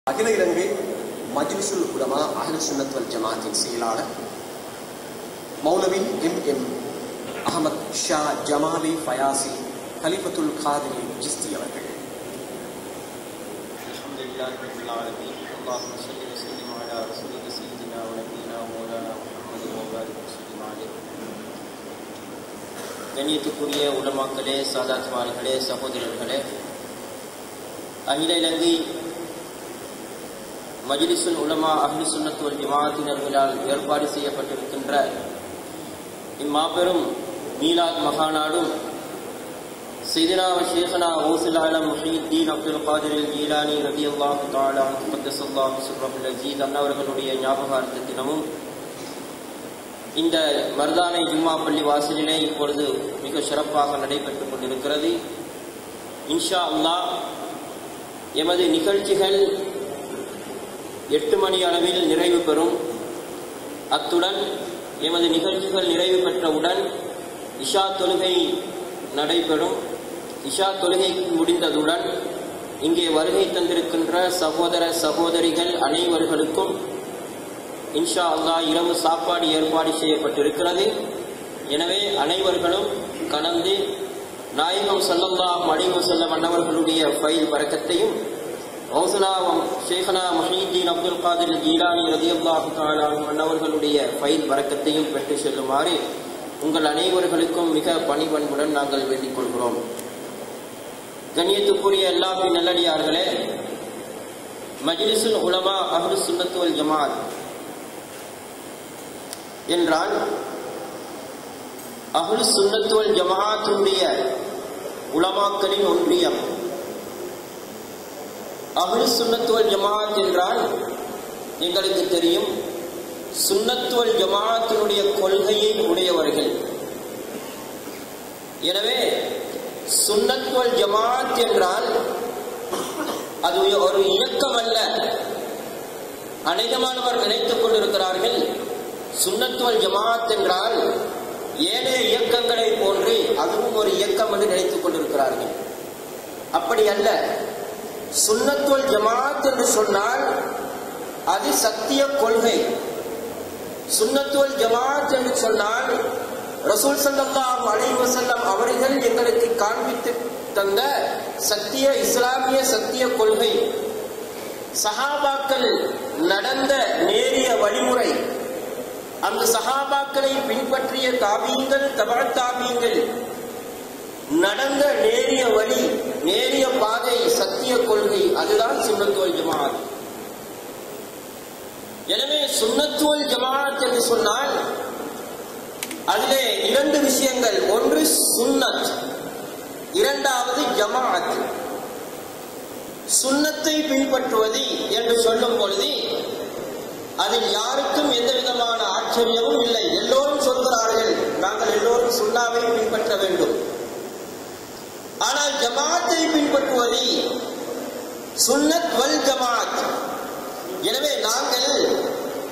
அகில இலங்கை மஜ்லிஸுல் உலமா அஹ்லுஸ் சுன்னத் வல் ஜமாஅத்தின் செயலாளர் மௌலவி எம் அஹமத் ஷா ஜமாலி ஃபயாசி கலிஃபத்துல் காதிரி ஜிஸ்தி அவர்கள். அல்ஹம்துலில்லாஹி ரப்பில் ஆலமீன். அல்லாஹும்ம ஸல்லி வ ஸல்லிம் அலா ரசூலிக ஸய்யிதினா வ நபியினா மௌலானா முஹம்மது வ பாரிக் வஸல்லிம் அலைஹி. கண்ணியத்துக்குரிய உலமாக்களே, சாதாத்மார்களே, சகோதரர்களே, அகில இலங்கை மஜ்லிஸுல் உலமா அஹ்லுஸ் சுன்னத் வல் ஜமாஅத்தினர்களால் ஏற்பாடு செய்யப்பட்டிருக்கின்ற இம்மாபெரும் மீலாத் மகாநாடும் சையதுனா வ ஷேഖனா கௌசுல் ஆலம் முஹியுத்தீன் அப்துல் காதிர் ஜீலானி ரலியல்லாஹு தஆலா அன்ஹு क़த்தஸல்லாஹு சிர்ரஹுல் அஸீஸ் அன்னவர்களுடைய ஞாபகார்த்த தினமும் இந்த மர்தானை ஜும்மா பள்ளி வாசலிலே இப்பொழுது மிக சிறப்பாக நடைபெற்றுக் கொண்டிருக்கிறது. இன்ஷா அல்லாஹ் எமது நிகழ்ச்சிகள் 8 மணி அளவில் நிறைவு பெறும். அத்துடன் எமது நிகழ்ச்சிகள் நிறைவு பெற்றவுடன் இஷா தொழுகை நடைபெறும். இஷா தொழுகை முடிந்ததுடன் இங்கே வருகை தந்திருக்கின்ற சகோதர சகோதரிகள் அனைவர்களுக்கும் இன்ஷா அல்லாஹ் இரவு சாப்பாடு ஏற்பாடு செய்யப்பட்டிருக்கிறது. எனவே அனைவர்களும் கலந்து நாயகம் ஸல்லல்லாஹு அலைஹி வஸல்லம் அன்னவர்களுடைய ஃபைல் பரக்கத்தையும் ஷேഖனா முஹியுத்தீன் அப்துல் காதிர் ஜீலானி ரலியல்லாஹு தஆலா அன்ஹு அன்னவர்களுடைய ஃபைல் பரக்கத்தையும் பெற்று செல்லுமாறு உங்கள் அனைவர்களுக்கும் மிக பணிவன்புடன் நாங்கள் வேண்டிக் கொள்கிறோம். கண்ணியத்துக்குரிய அல்லாஹ்வின் நல்லடியார்களே, மஜ்லிஸுல் உலமா அஹ்லுஸ் சுன்னத் வல் ஜமாஅத் என்றால் அஹ்லுஸ் சுன்னத் வல் ஜமாஅத்துடைய உலமாக்களின் ஒன்றியம். அஹ்லுஸ் சுன்னத் வல் ஜமாஅத் என்றால் எங்களுக்கு தெரியும், சுன்னத் வல் ஜமாஅத்தினுடைய கொள்கையை உடையவர்கள். எனவே சுன்னத் வல் ஜமாஅத் என்றால் அது ஒரு இயக்கம் அல்ல. அநேகமானவர் நினைத்துக் கொண்டிருக்கிறார்கள் சுன்னத் வல் ஜமாஅத் என்றால் ஏனைய இயக்கங்களை போன்று அதுவும் ஒரு இயக்கம் என்று நினைத்துக் கொண்டிருக்கிறார்கள். அப்படி அல்ல. சுன்னத் வல் ஜமாஅத் என்று சொன்னால் அது சத்திய கொள்கை. சுன்னத் வல் ஜமாஅத் என்று சொன்னால் ரசூல் ஸல்லல்லாஹு அலைஹி வஸல்லம் அவர்கள் எங்களுக்கு காண்பித்து தந்த சத்திய இஸ்லாமிய சத்திய கொள்கை, சஹாபாக்கள் நடந்த நேரிய வழிமுறை, அந்த சஹாபாக்களை பின்பற்றிய தாபீங்கள் தபஅ தாபீங்கள் நடந்த நேரிய வழி, நேரிய பாதை, சத்திய கொள்கை, அதுதான் சுன்னத் வல் ஜமாஅத். எனவே சுன்னத் வல் ஜமாஅத் என்று சொன்னால் அதிலே 2 விஷயங்கள். ஒன்று சுன்னத், இரண்டாவது ஜமாஅத். சுன்னத்தை பின்பற்றுவது என்று சொல்லும் பொழுது அதில் யாருக்கும் எந்த விதமான ஆச்சரியமும் இல்லை. எல்லோரும் சொல்கிறார்கள் நாங்கள் எல்லோரும் சுன்னாவை பின்பற்ற வேண்டும். ஆனால் ஜமாஅத்தை பின்பற்றுவது சுன்னத் வல் ஜமாஅத். எனவே நாங்கள்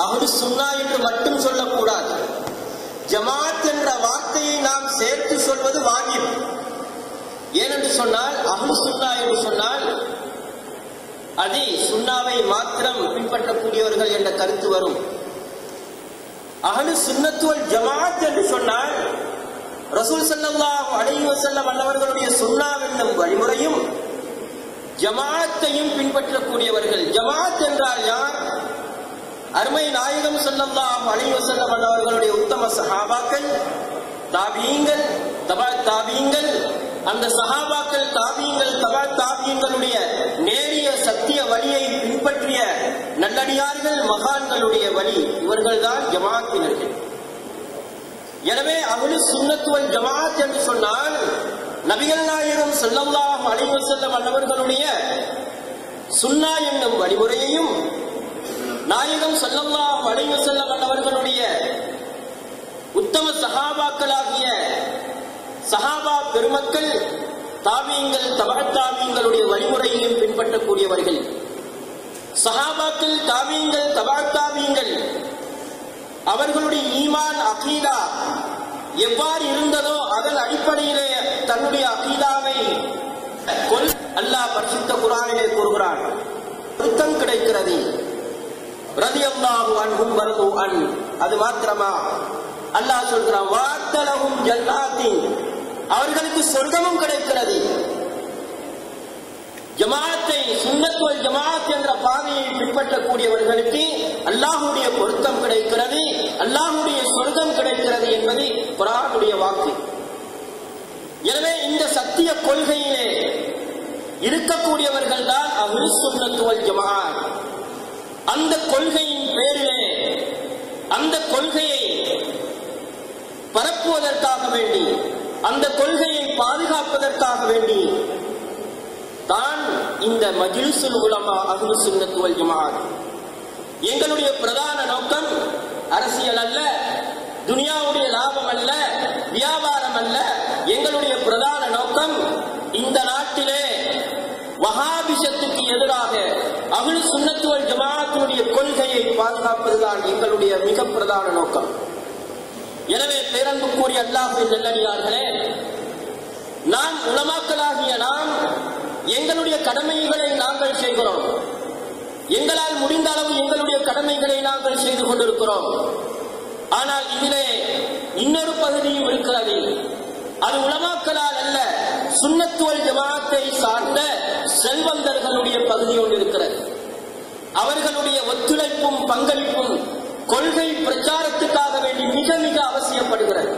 அஹ்லுஸ் சுன்னா என்று மட்டும் சொல்லக்கூடாது. ஜமாஅத் என்ற வார்த்தையை நாம் சேர்த்து சொல்வது வாஜிப். ஏனென்று சொன்னால் அஹ்லுஸ் சுன்னா என்று சொன்னால் அது சுன்னாவை மாத்திரம் பின்பற்றக்கூடியவர்கள் என்ற கருத்து வரும். அஹ்லுஸ் சுன்னத் வல் ஜமாஅத் என்று சொன்னால் ரசூல் ஸல்லல்லாஹு அலைஹி வஸல்லம் அன்னவர்களுடைய சுன்னா என்னும் வழிமுறையும் ஜமாஅத்தையும் பின்பற்றக்கூடியவர்கள். ஜமாஅத் என்றால் யார்? அருமை நாயகம் ஸல்லல்லாஹு அலைஹி வஸல்லம் அன்னவர்களுடைய உத்தம சஹாபாக்கள், தாபீங்கள், தபஅ தாபீங்கள், அந்த சஹாபாக்கள், தாபீங்கள், தபஅ தாபீங்களுடைய நேரிய சத்திய வழியை பின்பற்றிய நல்லடியார்கள், மகான்களுடைய வழி, இவர்கள்தான் ஜமாஅத்தினர்கள். எனவே அஹ்லுஸ் சுன்னத் வல் ஜமாஅத் என்று சொன்னால் நபிகள் நாயகம் ஸல்லல்லாஹு அலைஹி வஸல்லம் அன்னவர்களுடைய சுன்னா என்னும் வழிமுறையையும் நாயகம் ஸல்லல்லாஹு அலைஹி வஸல்லம் அன்னவர்களுடைய உத்தம சஹாபாக்களாகிய சஹாபா பெருமக்கள், தாபீங்கள், தபஅ தாபீங்களுடைய வழிமுறையையும் பின்பற்றக்கூடியவர்கள். சஹாபாக்கள், தாபீங்கள், தபஅ தாபீங்கள் அவர்களுடைய ஈமான் அகீதா எவ்வாறு இருந்ததோ அதன் அடிப்படையிலே தன்னுடைய அகீதாவை அல்லாஹ் பரிசுத்த குர்ஆனிலே கூறுகிறான். பொருத்தம் கிடைக்கிறது. ரலியல்லாஹு அன்ஹும் வரது அன். அது மாத்திரமா, அல்லாஹ் சொல்கிறான் வாத்தலஹும் ஜன்னாத்தின், அவர்களுக்கு சொர்க்கமும் கிடைக்கிறது. ஜமாஅத்தை சுன்னத் வல் ஜமாஅத் என்ற பாதையை பின்பற்றக்கூடியவர்களுக்கு அல்லாஹ்வுடைய பொருத்தம் கிடைக்கிறது, அல்லாஹ்வுடைய சொர்க்கம் கிடைக்கிறது என்பது குர்ஆனுடைய வாக்கு. எனவே இந்த சத்திய கொள்கையிலே இருக்கக்கூடியவர்கள் தான் அஹ்லுஸ் சுன்னத் வல் ஜமாஅத். அந்த கொள்கையின் பேரிலே அந்த கொள்கையை பரப்புவதற்காக வேண்டி, அந்த கொள்கையை பாதுகாப்பதற்காக வேண்டி தான் இந்த மஜ்லிஸுல் உலமா அஹ்லுஸ் சுன்னத் வல் ஜமாஅத். எங்களுடைய பிரதான நோக்கம் அரசியல் அல்ல, துனியாவுடைய லாபம் அல்ல, வியாபாரம் அல்ல. எங்களுடைய பிரதான நோக்கம் இந்த நாட்டிலே வஹாபிசத்துக்கு எதிராக அஹ்லுஸ் சுன்னத் வல் ஜமாஅத்துடைய கொள்கையை பாதுகாப்பதுதான் எங்களுடைய மிக பிரதான நோக்கம். எனவே பேரன்புக்குரிய அல்லாஹ்வின் நல்லடியார்களே, நாம் உலமாக்களாகிய நாம் எங்களுடைய கடமைகளை நாங்கள் செய்கிறோம். எங்களால் முடிந்த அளவு எங்களுடைய கடமைகளை நாங்கள் செய்து கொண்டிருக்கிறோம். ஆனால் இதிலே இன்னொரு பகுதியும் இருக்கிறது. அது உலமாக்களால் அல்ல, சுன்னத் வல் ஜமாஅத்தை சார்ந்த செல்வந்தர்களுடைய பகுதி ஒன்று இருக்கிறது. அவர்களுடைய ஒத்துழைப்பும் பங்களிப்பும் கொள்கை பிரச்சாரத்துக்காக வேண்டி மிக மிக அவசியப்படுகிறது.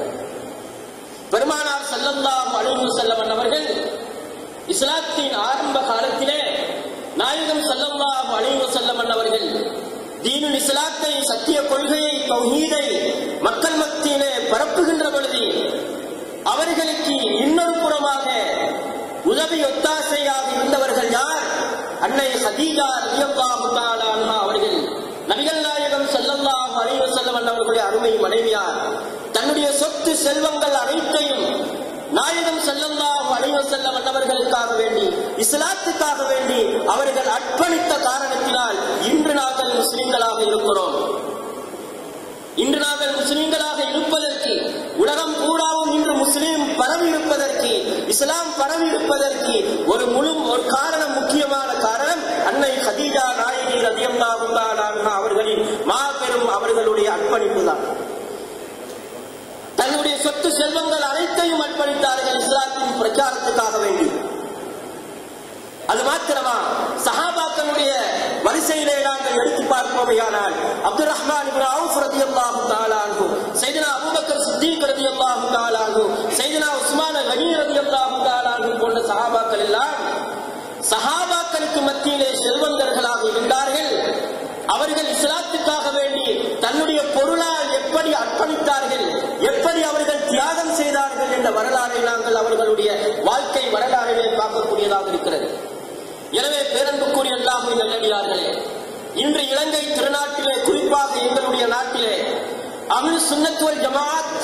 பெருமானார் ஸல்லல்லாஹு அலைஹி வஸல்லம் அவர்கள் இஸ்லாத்தின் ஆரம்ப காலத்திலே நாயகம் ஸல்லல்லாஹு அலைஹி வஸல்லம் அவர்கள் தீனுல் இஸ்லாத்தை, சத்திய கொள்கையை, தௌஹீதை மக்கள் மத்தியிலே பரப்புகின்ற பொழுது அவர்களுக்கு இன்னொரு புறமாக உதவி ஒத்தாசையாக இருந்தவர்கள் யார்? அன்னை ஹதீஜா ரலியல்லாஹு தஆலா அன்ஹா அவர்கள். நபிகள் நாயகம் ஸல்லல்லாஹு அலைஹி வஸல்லம் அவர்களுடைய அருமை மனைவியார். தன்னுடைய சொத்து செல்வங்கள் அனைத்தையும் நாயகம் ஸல்லல்லாஹு அலைஹி வஸல்லம் அவர்களுக்காக வேண்டி, இஸ்லாத்துக்காக வேண்டி அவர்கள் அர்ப்பணித்த காரணத்தினால் இன்று நாங்கள் முஸ்லிம்களாக இருக்கிறோம். இன்று நாங்கள் முஸ்லிம்களாக இருப்பதற்கு, உலகம் பூராவும் இன்று முஸ்லிம் பரவி இருப்பதற்கு, இஸ்லாம் பரவி இருப்பதற்கு ஒரு காரணம், முக்கியமான காரணம் அன்னை ஹதீஜா நாயகி ரலியல்லாஹு தஆலா அன்ஹா அவர்களின் மாபெரும் அவர்களுடைய அர்ப்பணிப்பு தான். தன்னுடைய சொத்து செல்வங்கள் அனைத்தையும் அர்ப்பணித்தார்கள் இஸ்லாத்தின் பிரச்சாரத்துக்காக வேண்டி. அது மாத்திரமா, சஹாபாக்களுடைய வரிசையிலே நாங்கள் எடுத்து பார்ப்போமையானால் அப்துர் ரஹ்மான் இப்னு அவுஃப் ரலியல்லாஹு தஆலா அன்ஹு, சையதுனா அபூபக்கர் சித்தீக் ரலியல்லாஹு தஆலா அன்ஹு, சையதுனா உஸ்மான் கனி ரலியல்லாஹு தஆலா அன்ஹு போன்ற சஹாபாக்கள் எல்லாம் சஹாபாக்களுக்கு மத்தியிலே செல்வந்தர்களாக இருந்தார்கள். அவர்கள் இஸ்லாத்துக்காக வேண்டி தன்னுடைய பொருளால் எப்படி அர்ப்பணித்தார்கள், எப்படி அவர்கள் தியாகம் செய்தார்கள் என்ற வரலாறை நாங்கள் அவர்களுடைய வாழ்க்கை வரலாறிலே பார்க்கக்கூடியதாக இருக்கிறது. எனவே பேரன்புக்குரிய அல்லாஹ்வின் நல்லடியார்களே, இன்று இலங்கை திருநாட்டிலே, குறிப்பாக எங்களுடைய நாட்டிலே அஹ்லுஸ் சுன்னத் வல் ஜமாஅத்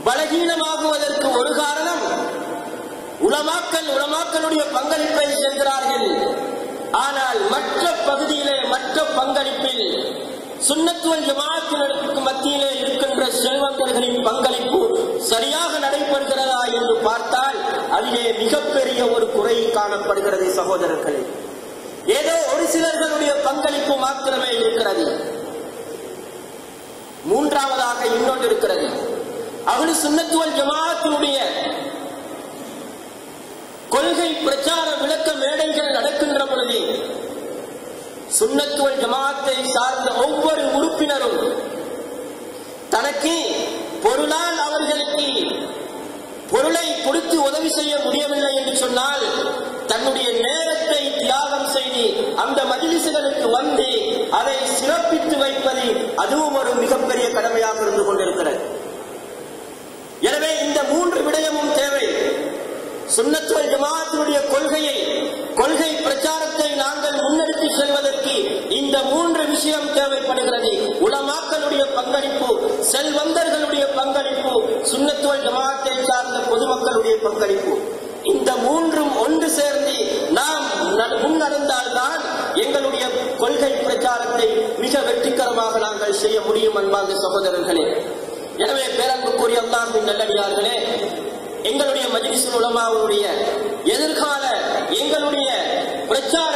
பலகீனமாகுவதற்கு ஒரு காரணம் உலமாக்களுடைய பங்களிப்பை செய்கிறார்கள். ஆனால் மற்ற பகுதியிலே, மற்ற பங்களிப்பில் சுன்னத் வல் ஜமாஅத்தினருக்கு மத்தியிலே இருக்கின்ற செல்வந்தர்களின் பங்களிப்பு சரியாக நடைபெறுகிறதா என்று பார்த்தால் அதிலே மிகப்பெரிய ஒரு குறை காணப்படுகிறது சகோதரர்களே. ஏதோ ஒரு சிலர்களுடைய பங்களிப்பு மாத்திரமே இருக்கிறது. மூன்றாவதாக இன்னொன்று இருக்கிறது. அஹ்லுஸ் சுன்னத் வல் ஜமாஅத்தினுடைய கொள்கை பிரச்சார விளக்க மேடைகள் நடக்கின்ற பொழுது சுன்னத் வல் ஜமாஅத்தை சார்ந்த ஒவ்வொரு உறுப்பினரும் தனக்கு பொருளால் அவர்களுக்கு பொருளை கொடுத்து உதவி செய்ய முடியவில்லை என்று சொன்னால் தன்னுடைய நேரத்தை தியாகம் செய்து அந்த மஜ்லிஸ்களுக்கு வந்து அதை சிறப்பித்து வைப்பது அதுவும் ஒரு மிகப்பெரிய கடமையாக இருந்து கொண்டிருக்கிறது. எனவே இந்த மூன்று விடயமும் தேவை. சுன்னத் வல் ஜமாஅத்தினுடைய கொள்கை பிரச்சாரத்தை நாங்கள் முன்னெடுத்து செல்வதற்கு இந்த மூன்று விஷயம் தேவைப்படுகிறது. உலமாக்களுடைய பங்களிப்பு, செல்வந்தர்களுடைய பங்களிப்பு, சுன்னத் வல் ஜமாஅத்தை சார்ந்த பொதுமக்களுடைய பங்களிப்பு. இந்த மூன்றும் ஒன்று சேர்ந்து நாம் முன்னடந்தால்தான் எங்களுடைய கொள்கை பிரச்சாரத்தை மிக வெற்றிகரமாக நாங்கள் செய்ய முடியும் அன்பார்ந்த சகோதரர்களே. எனவே பேரன்புக்குரிய அல்லாஹ்வின் நல்லடியார்களே, எங்களுடைய மஜ்லிஸுல் உலமாவுடைய எதிர்கால எங்களுடைய பிரச்சார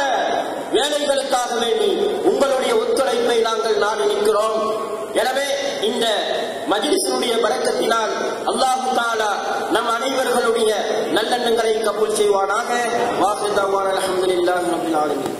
வேலைகளுக்காக வேண்டி உங்களுடைய ஒத்துழைப்பை நாங்கள் நாடி நிற்கிறோம். எனவே இந்த மஜ்லிஸினுடைய பரக்கத்தினால் அல்லாஹ் தஆலா நம் அனைவர்களுடைய நல்லெண்ணங்களை கபூல் செய்வானாக. வாஹிர் தஅவானா அல்ஹம்துலில்லாஹி ரப்பில் ஆலமீன்.